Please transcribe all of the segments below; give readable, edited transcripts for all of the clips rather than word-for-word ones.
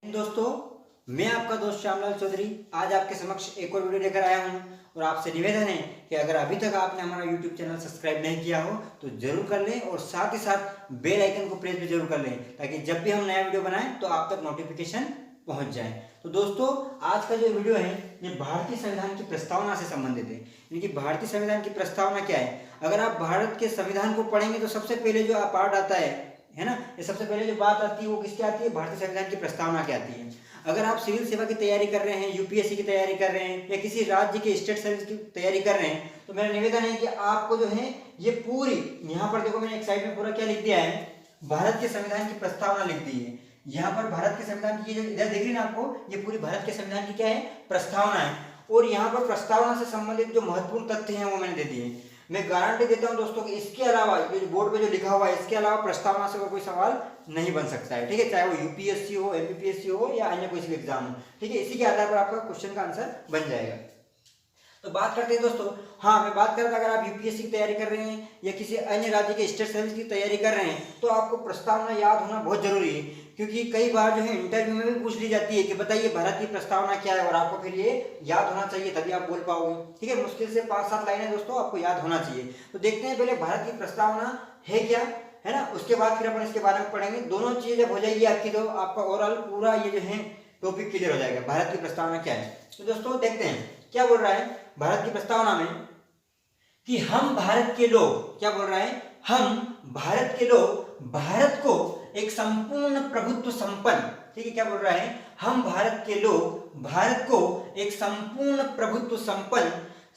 दोस्तों, मैं आपका दोस्त श्यामलाल चौधरी आज आपके समक्ष एक और वीडियो लेकर आया हूं और आपसे निवेदन है कि अगर अभी तक आपने हमारा YouTube चैनल सब्सक्राइब नहीं किया हो तो जरूर कर लें और साथ ही साथ बेल आइकन को प्रेस भी जरूर कर लें ताकि जब भी हम नया वीडियो बनाएं तो आप तक नोटिफिकेशन पहुंच जाए। तो दोस्तों, आज का जो वीडियो है ये भारतीय संविधान की प्रस्तावना से संबंधित है। यानी कि भारतीय संविधान की प्रस्तावना क्या है। अगर आप भारत के संविधान को पढ़ेंगे तो सबसे पहले जो पार्ट आता है ना, ये सबसे पहले जो बात आती है वो किसकी आती है, भारतीय संविधान की प्रस्तावना की आती है। अगर आप सिविल सेवा की तैयारी कर रहे हैं, यूपीएससी की तैयारी कर रहे हैं या किसी राज्य के स्टेट सर्विस की तैयारी कर रहे हैं तो मेरा निवेदन है कि आपको जो है ये पूरी, यहाँ पर देखो मैंने एक साइड में पूरा क्या लिख दिया है, भारत के संविधान की प्रस्तावना लिख दी है। यहाँ पर भारत के संविधान की इधर दिख रही ना आपको, ये पूरी भारत के संविधान की क्या है, प्रस्तावना है। और यहाँ पर प्रस्तावना से संबंधित जो महत्वपूर्ण तथ्य हैं वो मैंने दे दिए। मैं गारंटी देता हूं दोस्तों कि इसके अलावा ये जो बोर्ड पे जो लिखा हुआ है इसके अलावा प्रस्तावना से कोई सवाल नहीं बन सकता है। ठीक है, चाहे वो यूपीएससी हो, एमपीपीएससी हो या अन्य कोई भी एग्जाम हो। ठीक है, इसी के आधार पर आपका क्वेश्चन का आंसर बन जाएगा। तो बात करते हैं दोस्तों, हाँ मैं बात कर रहा था, अगर आप यूपीएससी की तैयारी कर रहे हैं या किसी अन्य राज्य के स्टेट सर्विस की तैयारी कर रहे हैं तो आपको प्रस्तावना याद होना बहुत जरूरी है, क्योंकि कई बार जो है इंटरव्यू में भी पूछ ली जाती है कि बताइए भारत की प्रस्तावना क्या है, और आपको फिर ये याद होना चाहिए तभी आप बोल पाओगे। ठीक है, मुश्किल से 5-7 लाइनें दोस्तों आपको याद होना चाहिए। तो देखते हैं पहले भारत की प्रस्तावना है क्या, है ना, उसके बाद फिर अपन इसके बारे में पढ़ेंगे। दोनों चीजें जब हो जाएगी आपकी तो आपका ओवरऑल पूरा ये जो है टॉपिक क्लियर हो जाएगा, भारत की प्रस्तावना क्या है। तो दोस्तों देखते हैं क्या बोल रहा है भारत की प्रस्तावना में कि हम भारत के लोग, क्या बोल रहा है, हम भारत के लोग भारत को एक संपूर्ण प्रभुत्व संपन्न, ठीक है, क्या बोल रहा है, हम भारत के लोग भारत को एक संपूर्ण प्रभुत्व संपन्न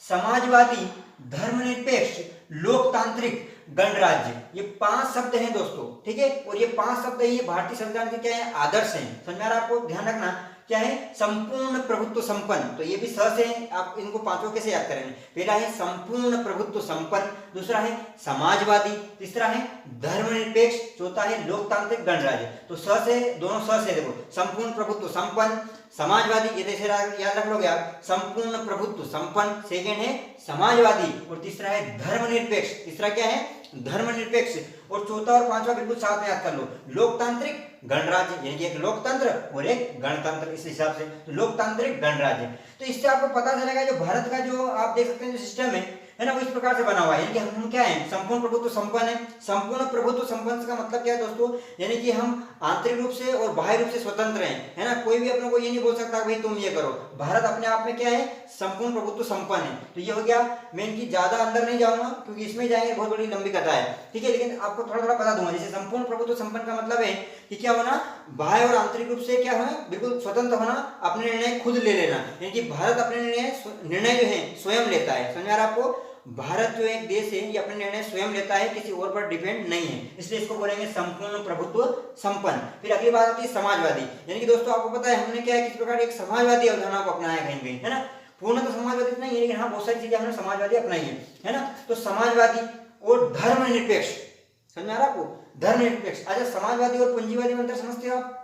समाजवादी धर्मनिरपेक्ष लोकतांत्रिक गणराज्य, ये 5 शब्द हैं दोस्तों। ठीक है, और ये 5 शब्द ये भारतीय संविधान के क्या है, आदर्श हैं। समझ में आ रहा है आपको, ध्यान रखना क्या है, संपूर्ण प्रभुत्व संपन्न। तो ये भी स से है, आप इनको पांचों कैसे याद करेंगे। पहला है संपूर्ण प्रभुत्व संपन्न, दूसरा है समाजवादी, तीसरा है धर्मनिरपेक्ष, चौथा है लोकतांत्रिक गणराज्य। तो स से, दोनों स से देखो, संपूर्ण प्रभुत्व संपन्न, समाजवादी, ये जैसे याद रख लोगे आप, संपूर्ण प्रभुत्व संपन्न, सेकेंड है समाजवादी, और तीसरा है धर्मनिरपेक्ष, तीसरा क्या है, धर्मनिरपेक्ष, और चौथा और पांचवा बिल्कुल साथ में याद कर लो, लोकतांत्रिक गणराज्य, यानी कि एक लोकतंत्र और एक गणतंत्र, इस हिसाब से तो लोकतांत्रिक गणराज्य। तो इससे आपको पता चलेगा जो भारत का जो आप देख सकते हैं जो सिस्टम है ना, वो इस प्रकार से बना हुआ है। यानी कि हम क्या है, संपूर्ण प्रभुत्व संपन्न है। संपूर्ण प्रभुत्व संपन्न का मतलब क्या है दोस्तों, यानी कि हम आंतरिक रूप से और बाह्य रूप से स्वतंत्र हैं, है ना, कोई भी अपने को ये नहीं बोल सकता भाई तुम ये करो। भारत अपने आप में क्या है, संपूर्ण प्रभुत्व संपन्न है। तो ये हो गया, मैं इनकी ज्यादा अंदर नहीं जाऊंगा क्योंकि इसमें जाएंगे बहुत बड़ी लंबी कथा है। ठीक है, लेकिन आपको थोड़ा थोड़ा बता दूंगा। जैसे संपूर्ण प्रभुत्व संपन्न का मतलब है कि क्या होना, बाह्य और आंतरिक रूप से क्या होना, बिल्कुल स्वतंत्र होना, अपने निर्णय खुद ले लेना। यानी कि भारत अपने निर्णय जो है स्वयं लेता है। समझ आ रहा है आपको, भारत जो एक देश है ये अपने निर्णय स्वयं लेता है, किसी और पर डिपेंड नहीं है, इसलिए इसको बोलेंगे संपूर्ण प्रभुत्व संपन्न। फिर अगली बात आती है समाजवादी। यानी कि दोस्तों आपको पता है हमने क्या है, किस प्रकार एक समाजवादी अवधारणा को अपनाया कहीं कहीं, है ना, पूर्ण तो समाजवादी नहीं है लेकिन हाँ बहुत सारी चीजें हमने समाजवादी अपनाई है ना। तो समाजवादी और धर्मनिरपेक्ष, समझ में आ रहा है आपको, धर्मनिरपेक्ष। अच्छा, समाजवादी और पूंजीवादी में अंतर समझते हो आप।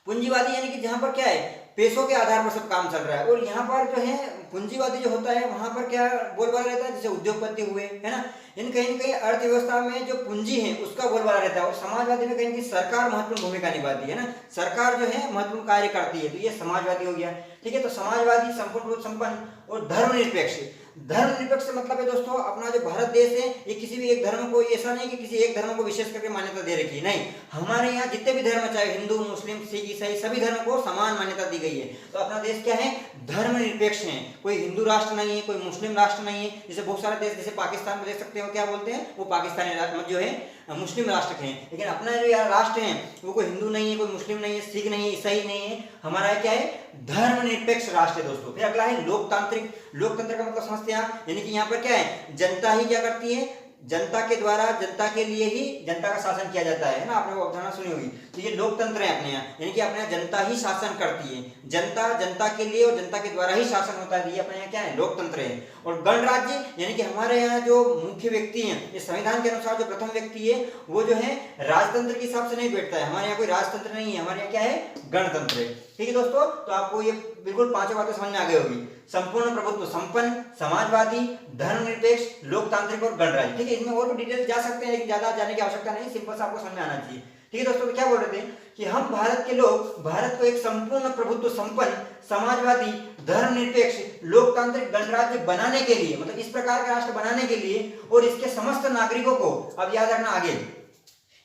पूंजीवादी यानी कि जहां पर क्या है, पैसों के आधार पर सब काम चल रहा है, और यहाँ पर जो है पूंजीवादी जो होता है वहां पर क्या बोलबाला रहता है, जैसे उद्योगपति हुए, है ना, इन कहीं न कहीं अर्थव्यवस्था में जो पूंजी है उसका बोलबाला रहता है। और समाजवादी में कहीं सरकार महत्वपूर्ण भूमिका निभाती है ना, सरकार जो है महत्वपूर्ण कार्य करती है, तो ये समाजवादी हो गया। ठीक है, तो समाजवादी, संपूर्ण संपन्न और धर्मनिरपेक्ष। धर्मनिरपेक्ष से मतलब है दोस्तों अपना जो भारत देश है ये किसी भी एक धर्म को, ऐसा नहीं कि किसी एक धर्म को विशेष करके मान्यता दे रखी है, नहीं, हमारे यहाँ जितने भी धर्म, चाहे हिंदू, मुस्लिम, सिख, ईसाई, सभी धर्म को समान मान्यता दी गई है। तो अपना देश क्या है, धर्मनिरपेक्ष है, कोई हिंदू राष्ट्र नहीं है, कोई मुस्लिम राष्ट्र नहीं है। जैसे बहुत सारे देश, जैसे पाकिस्तान को देख सकते हो, क्या बोलते हैं, वो पाकिस्तानी राष्ट्र जो है मुस्लिम राष्ट्र हैं, लेकिन अपना जो यार राष्ट्र है वो कोई हिंदू नहीं है, कोई मुस्लिम नहीं है, सिख नहीं है, ईसाई नहीं है, हमारा क्या है, धर्मनिरपेक्ष राष्ट्र है दोस्तों। फिर अगला है लोकतांत्रिक। लोकतंत्र का मतलब समझते हैं आप, यानी कि यहाँ पर क्या है, जनता ही क्या करती है, जनता के द्वारा, जनता के लिए ही जनता का शासन किया जाता है ना, आपने वो अवधारणा सुनी होगी। तो ये लोकतंत्र है अपने यहाँ, यानी कि अपने यहाँ जनता ही शासन करती है, जनता जनता के लिए और जनता के द्वारा ही शासन होता है, ये अपने यहाँ क्या है, लोकतंत्र है। और गणराज्य यानी कि हमारे यहाँ जो मुख्य व्यक्ति हैं, इस संविधान के अनुसार जो प्रथम व्यक्ति है वो जो है राजतंत्र के हिसाब से नहीं बैठता है, हमारे यहाँ कोई राजतंत्र नहीं है, हमारे यहाँ क्या है, गणतंत्र है। ठीक है दोस्तों, तो आपको ये बिल्कुल पांचों बातें समझ में आ गई होगी, संपूर्ण प्रभुत्व संपन्न, समाजवादी, धर्मनिरपेक्ष, लोकतांत्रिक और गणराज्य। ठीक है, इसमें और भी डिटेल जा सकते हैं लेकिन ज्यादा जाने की आवश्यकता नहीं, सिंपल से आपको समझ में आना चाहिए। ठीक है दोस्तों, तो क्या बोल रहे थे कि हम भारत के लोग भारत को एक संपूर्ण प्रभुत्व संपन्न समाजवादी धर्मनिरपेक्ष लोकतांत्रिक गणराज्य बनाने के लिए, मतलब इस प्रकार का राष्ट्र बनाने के लिए और इसके समस्त नागरिकों को, अब याद रखना आगे,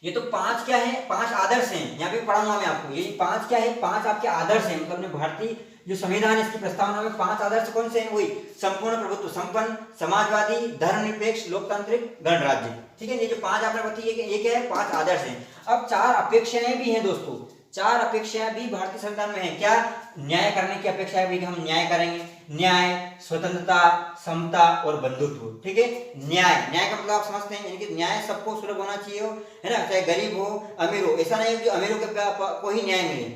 ये तो 5 क्या है, 5 आदर्श हैं, यहाँ पे पढ़ाऊंगा मैं आपको, ये 5 क्या है, 5 आपके आदर्श हैं, मतलब अपने भारतीय जो संविधान है इसकी प्रस्तावना में 5 आदर्श कौन से हैं, वही संपूर्ण प्रभुत्व संपन्न समाजवादी धर्मनिरपेक्ष लोकतांत्रिक गणराज्य। ठीक है, ये जो 5 आपने बताई ये क्या है, 5 आदर्श हैं। अब 4 अपेक्षाएं भी हैं दोस्तों, 4 अपेक्षाएं भी भारतीय संविधान में है। क्या? न्याय करने की अपेक्षा है, हम न्याय करेंगे, न्याय, स्वतंत्रता, समता और बंधुत्व। ठीक है, न्याय, न्याय का मतलब आप समझते हैं, यानी कि न्याय सबको सुलभ होना चाहिए हो, है ना, चाहे गरीब हो अमीर हो, ऐसा नहीं कि अमीरों को ही न्याय मिले,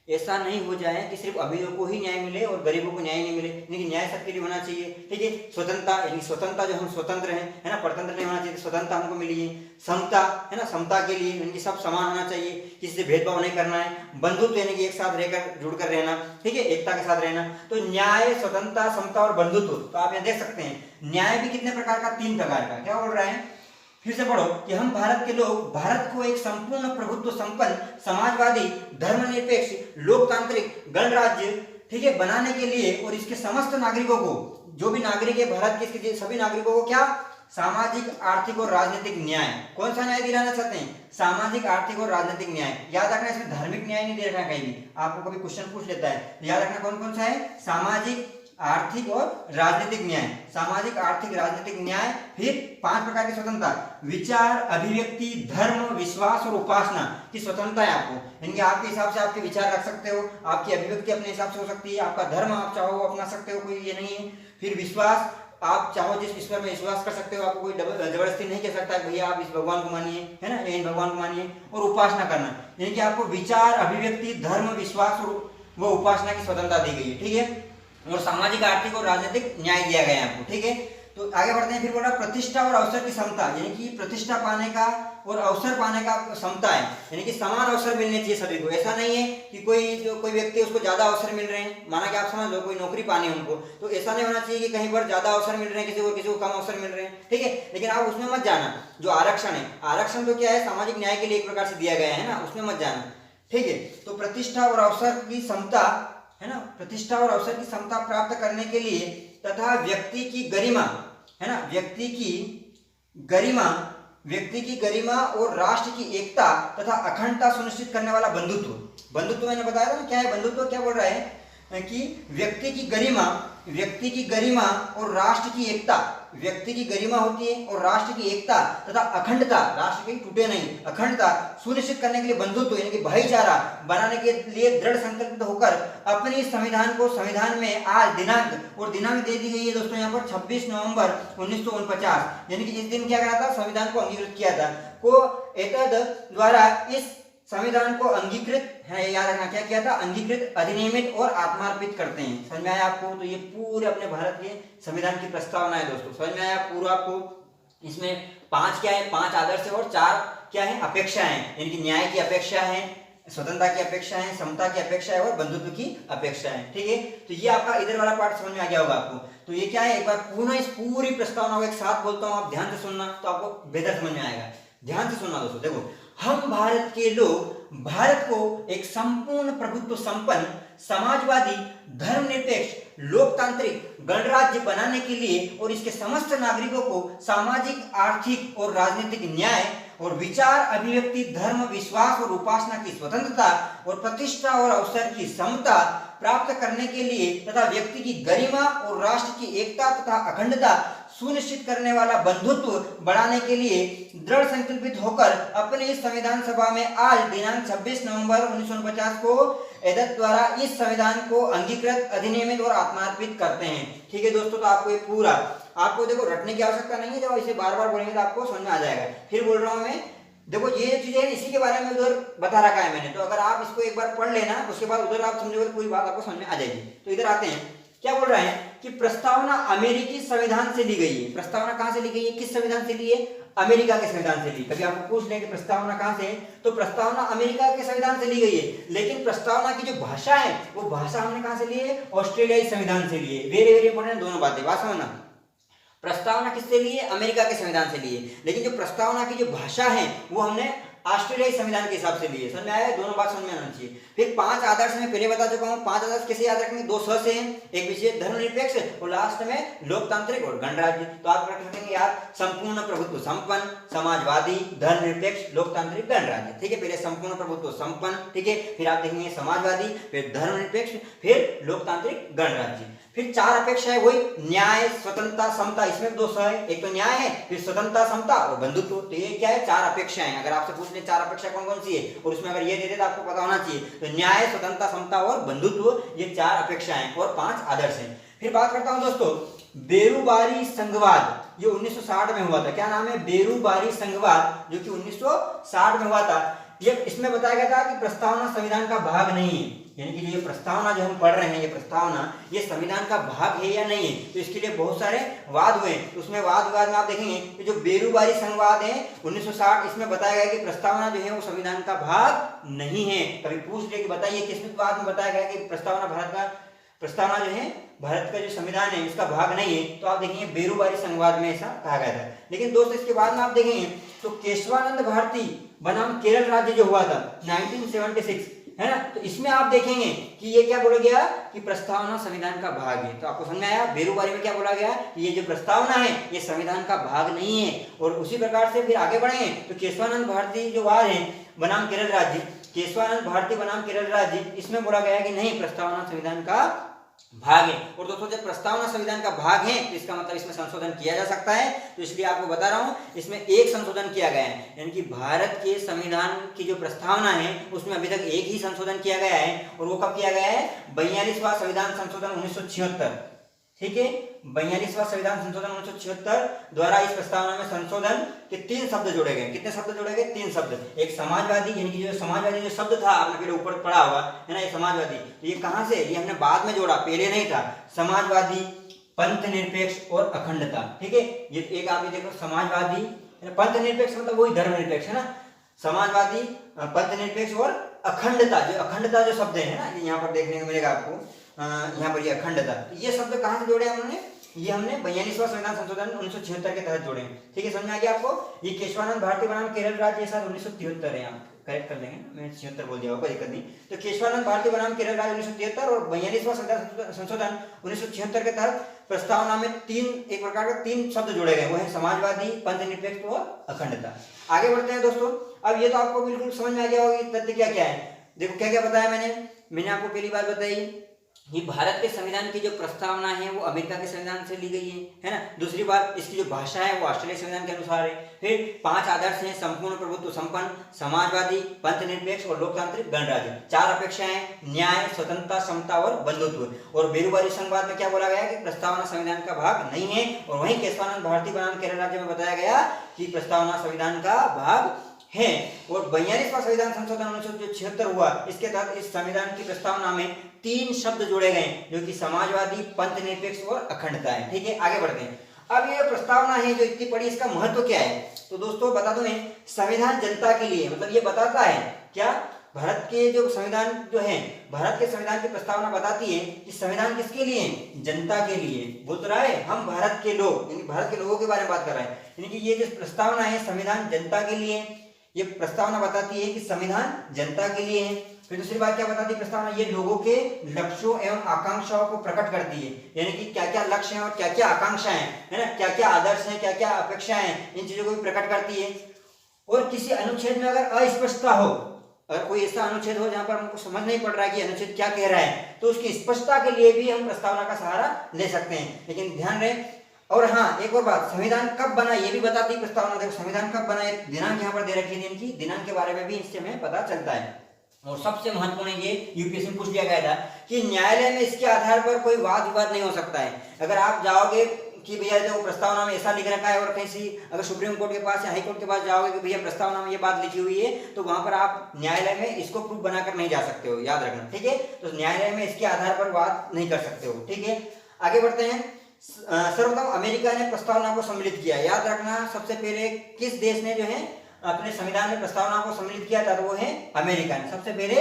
ऐसा नहीं हो जाए कि सिर्फ अमीरों को ही न्याय मिले और गरीबों को न्याय नहीं मिले, लेकिन न्याय सबके लिए होना चाहिए। ठीक है, स्वतंत्रता, यानी स्वतंत्रता जो हम स्वतंत्र हैं, है ना, परतंत्र नहीं होना चाहिए, स्वतंत्रता हमको मिली है। समता, है ना, समता के लिए यानी कि सब समान होना चाहिए, किसी से भेदभाव नहीं करना है। बंधुत्व यानी कि एक साथ रहकर जुड़कर रहना, ठीक है, एकता के साथ रहना। तो न्याय, स्वतंत्रता, समता और बंधुत्व, तो आप यहाँ देख सकते हैं न्याय भी कितने प्रकार का, 3 प्रकार का। क्या बोल रहा है, फिर से पढ़ो कि हम भारत के लोग भारत को एक संपूर्ण प्रभुत्व संपन्न समाजवादी धर्मनिरपेक्ष लोकतांत्रिक गणराज्य, ठीक है, बनाने के लिए और इसके समस्त नागरिकों को, जो भी नागरिक है भारत के, इसके सभी नागरिकों को क्या, सामाजिक आर्थिक और राजनीतिक न्याय, कौन सा न्याय दिलाना चाहते हैं, सामाजिक आर्थिक और राजनीतिक न्याय। याद रखना इसमें धार्मिक न्याय नहीं दे रखा है, कहीं भी आपको कभी क्वेश्चन पूछ लेता है, याद रखना कौन कौन सा है, सामाजिक आर्थिक और राजनीतिक न्याय, सामाजिक आर्थिक राजनीतिक न्याय। फिर 5 प्रकार की स्वतंत्रता, विचार, अभिव्यक्ति, धर्म, विश्वास और उपासना की स्वतंत्रता है आपको, यानी कि आपके हिसाब से आपके विचार रख सकते हो, आपकी अभिव्यक्ति अपने हिसाब से हो सकती है, आपका धर्म आप चाहो अपना सकते हो, कोई ये नहीं है। फिर विश्वास, आप चाहो जिस ईश्वर में विश्वास कर सकते हो, आपको कोई जबरदस्ती नहीं कह सकता है भैया आप इस भगवान को मानिए, है ना, इन भगवान को मानिए। और उपासना करना, यानी कि आपको विचार, अभिव्यक्ति, धर्म, विश्वास और वो उपासना की स्वतंत्रता दी गई है। ठीक है, और सामाजिक आर्थिक और राजनीतिक न्याय दिया गया है आपको। ठीक है, तो आगे बढ़ते हैं। फिर बोला प्रतिष्ठा और अवसर की समता, यानी कि प्रतिष्ठा पाने का और अवसर पाने का क्षमता है, यानी कि समान अवसर मिलने चाहिए सभी को। ऐसा नहीं है कि कोई व्यक्ति उसको ज्यादा अवसर मिल रहे हैं, माना कि आप समझ लो कोई नौकरी पानी है उनको, तो ऐसा नहीं होना चाहिए कि कहीं पर ज्यादा अवसर मिल रहे हैं, किसी को कम अवसर मिल रहे हैं। ठीक है, लेकिन आप उसमें मत जाना। जो आरक्षण है, आरक्षण तो क्या है, सामाजिक न्याय के लिए एक प्रकार से दिया गया है ना, उसमें मत जाना। ठीक है, तो प्रतिष्ठा और अवसर की समता, है ना, प्रतिष्ठा और अवसर की समता प्राप्त करने के लिए तथा व्यक्ति की गरिमा, है ना, व्यक्ति की गरिमा और राष्ट्र की एकता तथा अखंडता सुनिश्चित करने वाला बंधुत्व। बंधुत्व मैंने बताया था ना, क्या है बंधुत्व, क्या बोल रहा है कि व्यक्ति की गरिमा और राष्ट्र की एकता, व्यक्ति की गरिमा होती है और राष्ट्र की एकता तथा अखंडता, राष्ट्र की टूटे नहीं, अखंडता सुनिश्चित करने के लिए बंधुत्व यानी कि भाईचारा बनाने के लिए दृढ़ संकल्पित होकर अपने संविधान को, संविधान में आज दिनांक दे दी गई है दोस्तों यहाँ पर 26 नवंबर 1949, यानी कि इस दिन क्या करा था, संविधान को अंगीकृत किया था। को एतद द्वारा इस संविधान को अंगीकृत है, याद रखना क्या किया था, अंगीकृत, अधिनियमित और आत्मार्पित करते हैं। समझ में आया आपको? तो ये पूरे अपने भारत के संविधान की प्रस्तावना है दोस्तों, समझ में आया पूरा आपको। इसमें 5 क्या है, 5 आदर्श है और 4 क्या है, अपेक्षा है, यानी कि न्याय की अपेक्षा है, स्वतंत्रता की अपेक्षा है, समता की अपेक्षा है और बंधुत्व की अपेक्षा है। ठीक है, तो ये आपका इधर वाला पार्ट समझ में आ गया होगा आपको। तो ये क्या है, एक बार पुनः इस पूरी प्रस्तावना को एक साथ बोलता हूँ, आप ध्यान से सुनना तो आपको बेहतर समझ में आएगा। ध्यान से सुनना दोस्तों। देखो, हम भारत के लोग भारत को एक संपूर्ण प्रभुत्व संपन्न समाजवादी धर्मनिरपेक्ष लोकतांत्रिक गणराज्य बनाने के लिए और इसके समस्त नागरिकों को सामाजिक, आर्थिक और राजनीतिक न्याय और विचार, अभिव्यक्ति, धर्म, विश्वास और उपासना की स्वतंत्रता और प्रतिष्ठा और अवसर की समता प्राप्त करने के लिए तथा व्यक्ति की गरिमा और राष्ट्र की एकता तथा अखंडता सुनिश्चित करने वाला बंधुत्व बढ़ाने के लिए दृढ़ संकल्पित होकर अपने इस संविधान सभा में आज दिनांक 26 नवंबर 1949 को एतद द्वारा इस संविधान को अंगीकृत, अधिनियमित और आत्मार्पित करते हैं। ठीक है दोस्तों, तो आपको ये पूरा, आपको देखो रटने की आवश्यकता नहीं है, जब इसे बार बार बोलेंगे तो आपको समझ में आ जाएगा। फिर बोल रहा हूँ मैं, देखो ये चीजें इसी के बारे में उधर बता रखा है मैंने, तो अगर आप इसको एक बार पढ़ लेना उसके बाद उधर आप समझोगे तो पूरी बात आपको समझ में आ जाएगी। तो इधर आते हैं, क्या बोल रहे हैं कि प्रस्तावना अमेरिकी संविधान से ली गई है। प्रस्तावना कहां से ली गई है, किस संविधान से ली है, अमेरिका के संविधान से ली। कभी आपको पूछ लें कि प्रस्तावना कहां से है, तो प्रस्तावना अमेरिका के संविधान से ली गई है, लेकिन प्रस्तावना की जो भाषा है वो भाषा हमने कहां से ली है, ऑस्ट्रेलियाई संविधान से ली है। वेरी वेरी इंपॉर्टेंट दोनों बातें, बात समझना। प्रस्तावना किससे ली है, अमेरिका के संविधान से ली है, लेकिन जो प्रस्तावना की जो भाषा है वो हमने ऑस्ट्रेलियाई संविधान के हिसाब से लिए। समझ में आया? दोनों बात समझ में आना चाहिए। फिर 5 आदर्श में पहले बता चुका हूँ। 5 आदर्श कैसे याद रखेंगे? 2 स से हैं, एक विशेष धर्मनिरपेक्ष और लास्ट में लोकतांत्रिक और गणराज्य। तो आप रख सकेंगे यार संपूर्ण प्रभुत्व संपन्न, समाजवादी, धर्मनिरपेक्ष, लोकतांत्रिक, गणराज्य। ठीक है, पहले संपूर्ण प्रभुत्व संपन्न, ठीक है, फिर आप देखेंगे समाजवादी, फिर धर्मनिरपेक्ष, फिर लोकतांत्रिक, गणराज्य। फिर 4 अपेक्षाएं वही न्याय, स्वतंत्रता, समता, इसमें 2 स है, एक तो न्याय है, फिर स्वतंत्रता, समता और बंधुत्व। तो ये क्या है? 4 अपेक्षाएं। अगर आपसे पूछ ले 4 अपेक्षा कौन कौन सी है और उसमें अगर ये दे दे तो आपको पता होना चाहिए। तो न्याय, स्वतंत्रता, समता और बंधुत्व, ये 4 अपेक्षाएं और 5 आदर्श हैं। फिर बात करता हूं दोस्तों बेरूबारी संघवाद, ये 1960 में हुआ था। क्या नाम है? बेरूबारी संघवाद, जो कि 1960 में हुआ था। ये इसमें बताया गया था कि प्रस्तावना संविधान का भाग नहीं है, यानी कि ये प्रस्तावना जो हम पढ़ रहे हैं, ये प्रस्तावना ये संविधान का भाग है या नहीं है। तो इसके लिए बहुत सारे वाद हुए। तो उसमें वाद विवाद में आप देखेंगे कि जो बेरूबारी संघवाद है 1960, इसमें बताया गया कि प्रस्तावना जो है वो संविधान का भाग नहीं है। कभी पूछ ले कि बताइए किस वाद में बताया गया कि प्रस्तावना जो है भारत का जो संविधान है इसका भाग नहीं है। तो आप देखेंगे बेरूबारी संघवाद में ऐसा कहा गया था। लेकिन दोस्तों इसके बाद में आप देखेंगे तो केशवानंद भारती बनाम केरल राज्य जो हुआ था 1976, है ना, तो इसमें आप देखेंगे कि ये क्या बोला गया कि प्रस्तावना संविधान का भाग है। तो आपको समझ में आया? बेरूबारी में क्या बोला गया कि ये जो प्रस्तावना है ये संविधान का भाग नहीं है। और उसी प्रकार से फिर आगे बढ़ेंगे तो केशवानंद भारती जो वाद है बनाम केरल राज्य, केशवानंद भारती बनाम केरल राज्य, इसमें बोला गया कि नहीं प्रस्तावना संविधान का भाग है। और दोस्तों जब प्रस्तावना संविधान का भाग है तो इसका मतलब इसमें संशोधन किया जा सकता है। तो इसलिए आपको बता रहा हूं इसमें एक संशोधन किया गया है, यानी कि भारत के संविधान की जो प्रस्तावना है उसमें अभी तक एक ही संशोधन किया गया है। और वो कब किया गया है? 42वां संविधान संशोधन 1976। ठीक है, 42वां संविधान संशोधन 1976 द्वारा इस प्रस्तावना में संशोधन के 3 शब्द जोड़े गए। कितने शब्द जोड़े गए? 3 शब्द। एक समाजवादी, यानी कि जो समाजवादी जो शब्द था आपने पहले ऊपर पढ़ा हुआ है ना, ये समाजवादी, तो ये कहां से? ये हमने बाद में जोड़ा, पहले नहीं था। समाजवादी, पंथ निरपेक्ष और अखंडता। ठीक है, ये एक आप ये देखो समाजवादी, पंथ निरपेक्ष मतलब वही धर्मनिरपेक्ष है ना, समाजवादी, पंथ निरपेक्ष और अखंडता। जो अखंडता जो शब्द है ना, यहाँ पर देखने को मिलेगा आपको, यहाँ पर ये अखंडता। ये शब्द कहां से जोड़े हमने? ये हमने 42वां संविधान संशोधन 1976 के तहत जोड़े। ठीक है, समझ में आ गया आपको? ये केशवानंद भारती बनाम केरल राज्य साल 1973 है, आप करेक्ट कर लेंगे, मैंने 76 बोल दिया, कोई दिक्कत नहीं। तो केशवानंद भारती बनाम केरल राज्य 1973 और 42वां संविधान संशोधन 1976 के तहत प्रस्तावना में एक प्रकार के 3 शब्द जोड़े गए, वो है समाजवादी, पंथ निरपेक्ष और अखंडता। आगे बढ़ते हैं दोस्तों। अब ये तो आपको बिल्कुल समझ में आ गया होगा तथ्य क्या क्या है। देखो क्या क्या बताया मैंने आपको पहली बात बताई ये भारत के संविधान की जो प्रस्तावना है वो अमेरिका के संविधान से ली गई है ना। दूसरी बात, इसकी जो भाषा है वो ऑस्ट्रेलिया संविधान के अनुसार है। फिर 5 आदर्श हैं, संपूर्ण प्रभुत्व संपन्न, समाजवादी, पंथ निरपेक्ष और लोकतांत्रिक, गणराज्य। 4 अपेक्षाएं, न्याय, स्वतंत्रता, समता और बंधुत्व। और बेरूबारी संघवाद में क्या बोला गया कि प्रस्तावना संविधान का भाग नहीं है। और वहीं केशवानंद भारती बनाम केरल राज्य में बताया गया कि प्रस्तावना संविधान का भाग है। और 42वां संविधान संशोधन 1976 हुआ, इसके तहत इस संविधान की प्रस्तावना में 3 शब्द जोड़े गए जो कि समाजवादी, पंथ निरपेक्ष और अखंडता है। ठीक है, आगे बढ़ते हैं। अब ये प्रस्तावना है जो इतनी बड़ी, इसका महत्व क्या है? तो दोस्तों बता दूं मैं, संविधान जनता के लिए, मतलब ये बताता है क्या, भारत के जो संविधान जो है, भारत के संविधान की प्रस्तावना बताती है कि संविधान किसके लिए? जनता के लिए। बोल तो रहा है हम भारत के लोग, यानी भारत के लोगों के बारे में बात कर रहे हैं। यानी कि ये जो प्रस्तावना है संविधान जनता के लिए, ये प्रस्तावना बताती है कि संविधान जनता के लिए है। फिर दूसरी बात क्या बताती है प्रस्तावना? ये लोगों के लक्ष्यों एवं आकांक्षाओं को प्रकट करती है, यानी कि क्या क्या लक्ष्य हैं और क्या क्या आकांक्षाएं है ना, क्या क्या आदर्श हैं, क्या क्या अपेक्षाएं हैं, इन चीजों को भी प्रकट करती है। और किसी अनुच्छेद में अगर अस्पष्टता हो, अगर कोई ऐसा अनुच्छेद हो जहां पर हमको समझ नहीं पड़ रहा है कि अनुच्छेद क्या कह रहा है, तो उसकी स्पष्टता के लिए भी हम प्रस्तावना का सहारा ले सकते हैं। लेकिन ध्यान रहे, और हाँ एक और बात, संविधान कब बना ये भी बताती है प्रस्तावना। देखो संविधान कब बना, दिनांक यहाँ पर दे रखी है, इनकी दिनांक के बारे में भी इससे हमें पता चलता है। और सबसे महत्वपूर्ण ये यूपीएससी में पूछ लिया गया था कि न्यायालय में इसके आधार पर कोई वाद विवाद नहीं हो सकता है। अगर आप जाओगे कि भैया देखो प्रस्तावना में ऐसा लिख रखा है, और कहीं अगर सुप्रीम कोर्ट के पास या हाई कोर्ट के पास जाओगे कि भैया प्रस्तावना में ये बात लिखी हुई है, तो वहां पर आप न्यायालय में इसको प्रूफ बनाकर नहीं जा सकते हो, याद रखना। ठीक है, तो न्यायालय में इसके आधार पर वाद नहीं कर सकते हो। ठीक है, आगे बढ़ते हैं। सर्वप्रथम अमेरिका ने प्रस्तावना को सम्मिलित किया, याद रखना। सबसे पहले किस देश ने जो है अपने संविधान में प्रस्तावना को सम्मिलित किया था, तो वो है अमेरिका ने, सबसे पहले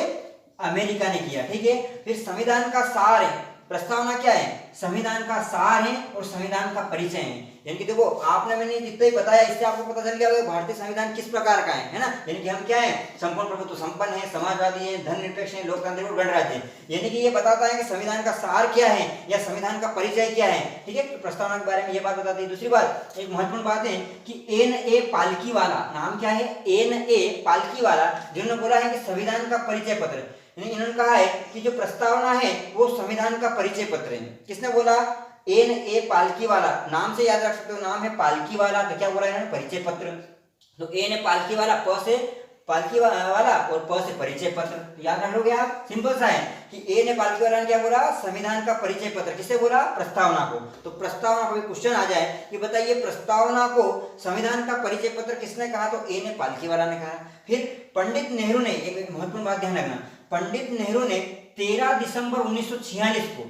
अमेरिका ने किया। ठीक है, फिर संविधान का सार है, प्रस्तावना क्या है? संविधान का सार है और संविधान का परिचय है। यानी कि देखो आपने मैंने जितना ही बताया इससे आपको पता चल गया भारतीय संविधान किस प्रकार का है ना। यानी कि हम क्या है? संपूर्ण प्रभुत्व संपन्न है, समाजवादी है, धर्मनिरपेक्ष है, लोकतांत्रिक और गणराज्य है। यानी कि ये बताता है कि संविधान का सार क्या है या संविधान का परिचय क्या है। ठीक है, तो प्रस्तावना के बारे में ये बात बताती है। दूसरी बात, एक महत्वपूर्ण बात है कि N.A. पालकीवाला, नाम क्या है? N.A. पालकीवाला, जिन्होंने बोला है कि संविधान का परिचय पत्र, इन्होंने कहा है कि जो प्रस्तावना है वो संविधान का परिचय पत्र है। किसने बोला? N.A. पालकीवाला, नाम से याद रख सकते हो, नाम है पालकीवाला, तो क्या बोला इन्होंने? परिचय पत्र। तो N.A. पालकीवाला, प से पालकीवाला और प से परिचय पत्र, तो याद रख लोगे आप। सिंपल सा है कि N.A. पालकीवाला ने क्या बोला? संविधान का परिचय पत्र। किससे बोला? प्रस्तावना को। तो प्रस्तावना को क्वेश्चन आ जाए कि बताइए प्रस्तावना को संविधान का परिचय पत्र किसने कहा? तो N.A. पालकीवाला ने कहा। फिर पंडित नेहरू ने, एक महत्वपूर्ण बात ध्यान रखना, पंडित नेहरू ने 13 दिसंबर 1946 को,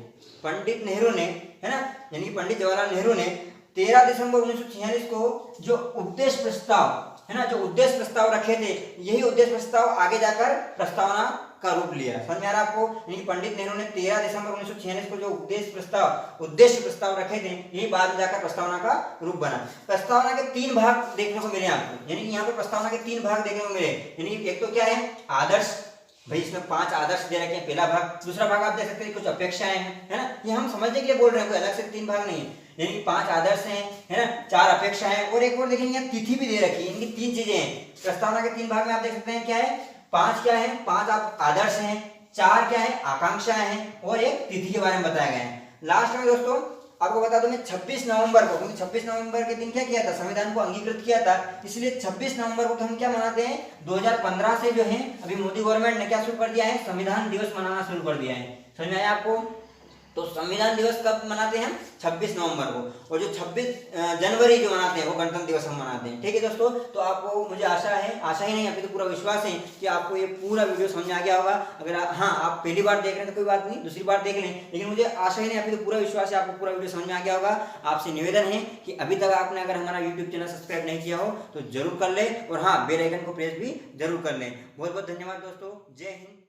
पंडित नेहरू ने, है ना, यानी कि पंडित जवाहरलाल नेहरू ने 13 दिसंबर 1946 को जो उद्देश्य प्रस्ताव, है ना, जो उद्देश्य प्रस्ताव रखे थे, यही उद्देश्य प्रस्ताव आगे जाकर प्रस्तावना का रूप लिया। समझ में आ रहा है आपको? यानी कि पंडित नेहरू ने 13 दिसंबर 1946 को जो उद्देश्य प्रस्ताव रखे थे, यही बाद में जाकर प्रस्तावना का रूप बना। प्रस्तावना के 3 भाग देखने को मिले आपको, यानी कि यहाँ पे प्रस्तावना के 3 भाग देखने को मिले। यानी एक तो क्या है? आदर्श, भाई इसमें 5 आदर्श दे रखे हैं, पहला भाग। दूसरा भाग आप देख सकते हैं कुछ अपेक्षाएं हैं, है ना, ये हम समझने के लिए बोल रहे हैं, कोई अलग से 3 भाग नहीं है। यानी 5 आदर्श हैं, है ना, 4 अपेक्षाएं और एक और देखेंगे तिथि भी दे रखी है। इनकी 3 चीजें हैं प्रस्तावना के 3 भाग में, आप देख सकते हैं क्या है? 5 क्या है? 5 आप आदर्श हैं, 4 क्या है? आकांक्षाएं हैं और एक तिथि के बारे में बताया गया है। लास्ट में दोस्तों आपको बता दूं मैं 26 नवंबर को, क्योंकि 26 नवंबर के दिन क्या किया था? संविधान को अंगीकृत किया था, इसलिए 26 नवंबर को हम क्या मनाते हैं? 2015 से जो है अभी मोदी गवर्नमेंट ने क्या शुरू कर दिया है? संविधान दिवस मनाना शुरू कर दिया है। समझ में आया आपको? तो संविधान दिवस कब मनाते हैं हम? 26 नवंबर को। और जो 26 जनवरी जो मनाते हैं वो गणतंत्र दिवस हम मनाते हैं। ठीक है दोस्तों, तो आपको, मुझे आशा ही नहीं, अभी तो पूरा विश्वास है कि आपको ये पूरा वीडियो समझ आ गया होगा। अगर आप पहली बार देख रहे हैं तो कोई बात नहीं, दूसरी बार देख लें, लेकिन मुझे आशा ही नहीं, अभी तो पूरा विश्वास है आपको पूरा वीडियो समझ में आ गया होगा। आपसे निवेदन है कि अभी तक आपने अगर हमारा यूट्यूब चैनल सब्सक्राइब नहीं किया हो तो जरूर कर ले, और हाँ, बेल आइकन को प्रेस भी जरूर कर लें। बहुत बहुत धन्यवाद दोस्तों। जय हिंद।